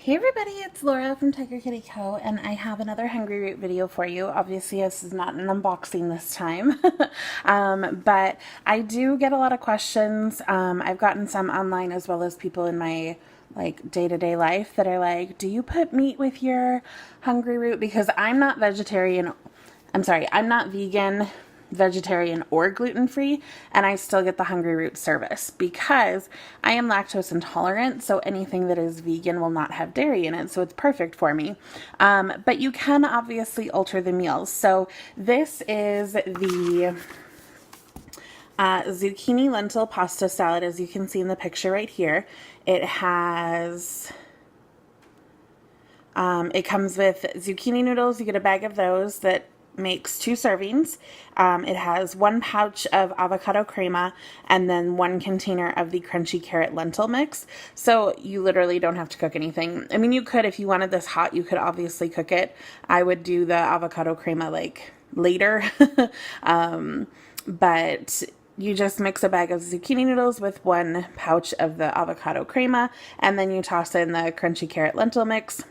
Hey everybody, it's Laura from Tiger Kitty Co. and I have another Hungry Root video for you. Obviously this is not an unboxing this time, but I do get a lot of questions. I've gotten some online as well as people in my day-to-day life that are like, do you put meat with your Hungry Root? Because I'm not I'm not vegan, vegetarian, or gluten-free, and I still get the Hungry Root service because I am lactose intolerant, so anything that is vegan will not have dairy in it, so it's perfect for me. But you can obviously alter the meals. So this is the zucchini lentil pasta salad, as you can see in the picture right here. It has... it comes with zucchini noodles. You get a bag of those that makes 2 servings. It has 1 pouch of avocado crema and then 1 container of the crunchy carrot lentil mix. So you literally don't have to cook anything. I mean, you could, if you wanted this hot, you could obviously cook it. I would do the avocado crema like later. But you just mix a bag of zucchini noodles with 1 pouch of the avocado crema, and then you toss in the crunchy carrot lentil mix.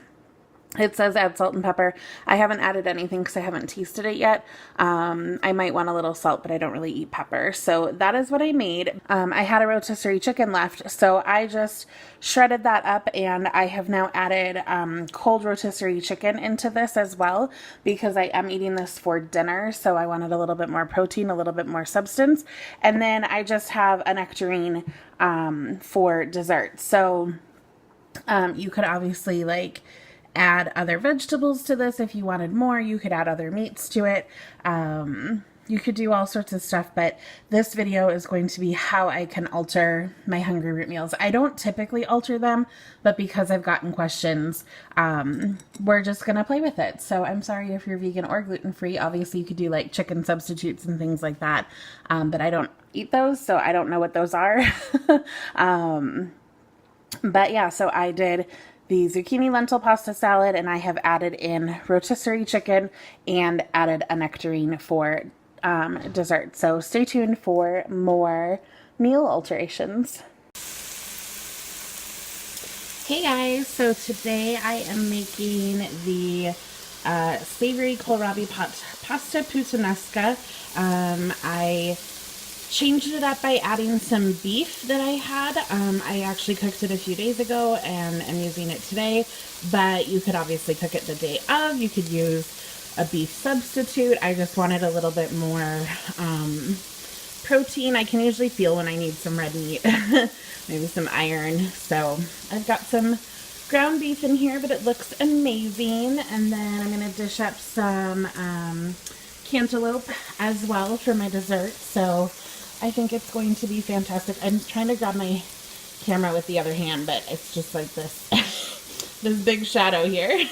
It says add salt and pepper. I haven't added anything because I haven't tasted it yet. I might want a little salt, but I don't really eat pepper. So that is what I made. I had a rotisserie chicken left, so I just shredded that up, and I have now added cold rotisserie chicken into this as well because I am eating this for dinner, so I wanted a little bit more protein, a little bit more substance. And then I just have a nectarine for dessert. So you could obviously add other vegetables to this if you wanted more. You could add other meats to it. You could do all sorts of stuff, but this video is going to be how I can alter my Hungry Root meals. I don't typically alter them, but because I've gotten questions, we're just gonna play with it. So I'm sorry if you're vegan or gluten-free. Obviously you could do chicken substitutes and things like that, but I don't eat those, so I don't know what those are. But yeah, so I did the zucchini lentil pasta salad, and I have added in rotisserie chicken and added a nectarine for dessert. So stay tuned for more meal alterations. Hey guys, so today I am making the savory kohlrabi pasta puttanesca. I changed it up by adding some beef that I had. I actually cooked it a few days ago and I'm using it today, but you could obviously cook it the day of. You could use a beef substitute. I just wanted a little bit more protein. I can usually feel when I need some red meat, maybe some iron. So I've got some ground beef in here, but it looks amazing. And then I'm going to dish up some cantaloupe as well for my dessert. So I think it's going to be fantastic. I'm trying to grab my camera with the other hand, but it's just like this, this big shadow here.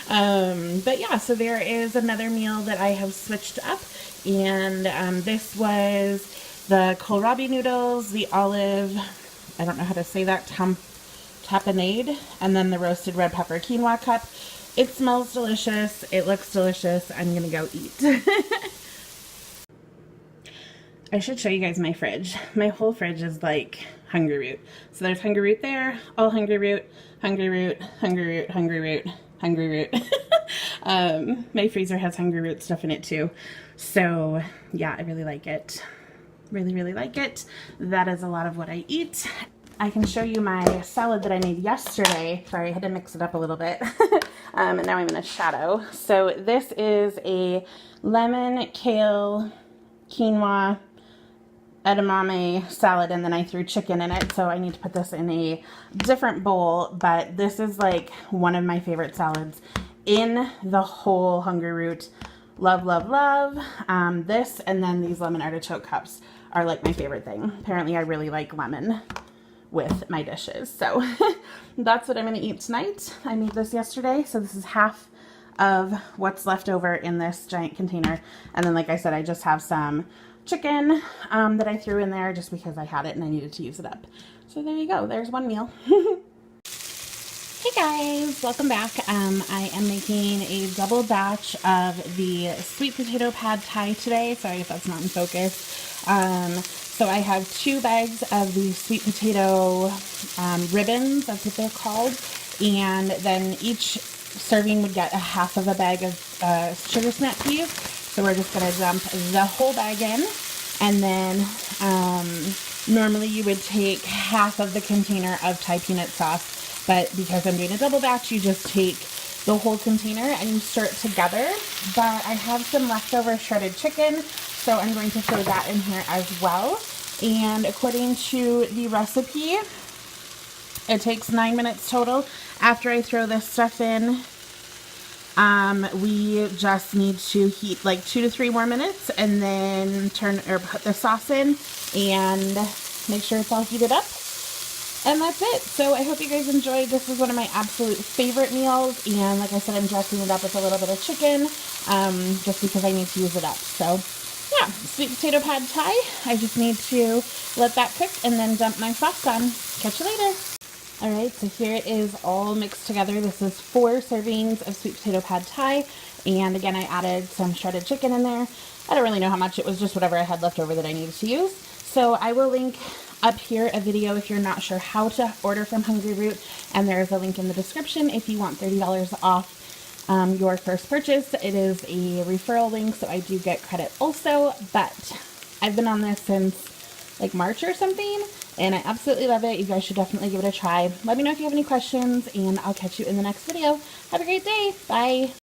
But yeah, so there is another meal that I have switched up, and this was the kohlrabi noodles, the olive, I don't know how to say that, tapenade, and then the roasted red pepper quinoa cup. It smells delicious. It looks delicious. I'm gonna go eat. I should show you guys my fridge. My whole fridge is Hungry Root. So there's Hungry Root there, all Hungry Root, Hungry Root, Hungry Root, Hungry Root, Hungry Root. My freezer has Hungry Root stuff in it too. So yeah, I really like it. Really, really like it. That is a lot of what I eat. I can show you my salad that I made yesterday. Sorry, I had to mix it up a little bit. And now I'm in a shadow. So this is a lemon, kale, quinoa, edamame salad, and then I threw chicken in it, so I need to put this in a different bowl, but this is one of my favorite salads in the whole Hungry Root. Love, love, love. This and then these lemon artichoke cups are my favorite thing. Apparently I really like lemon with my dishes, so that's what I'm going to eat tonight. I made this yesterday, so this is half of what's left over in this giant container, and then like I said, I just have some chicken that I threw in there just because I had it and I needed to use it up. So there you go, there's one meal. Hey guys, welcome back. I am making a double batch of the sweet potato pad thai today. Sorry if that's not in focus. So I have 2 bags of the sweet potato ribbons, that's what they're called. and then each serving would get a half of a bag of sugar snap peas. So we're just going to dump the whole bag in, and then normally you would take half of the container of Thai peanut sauce, but because I'm doing a double batch, you just take the whole container and you stir it together. But I have some leftover shredded chicken, so I'm going to throw that in here as well. And according to the recipe, it takes 9 minutes total. After I throw this stuff in, we just need to heat like 2 to 3 more minutes, and then put the sauce in and make sure it's all heated up. And that's it. So I hope you guys enjoyed. This is one of my absolute favorite meals, and like I said, I'm dressing it up with a little bit of chicken, just because I need to use it up. So yeah, sweet potato pad thai. I just need to let that cook and then dump my sauce on. Catch you later. Alright, so here it is all mixed together. This is 4 servings of sweet potato pad thai, and again I added some shredded chicken in there. I don't really know how much, it was just whatever I had left over that I needed to use. So I will link up here a video if you're not sure how to order from Hungry Root, and there is a link in the description if you want $30 off your first purchase. It is a referral link, so I do get credit also, but I've been on this since like March or something, and I absolutely love it. You guys should definitely give it a try. Let me know if you have any questions, and I'll catch you in the next video. Have a great day. Bye.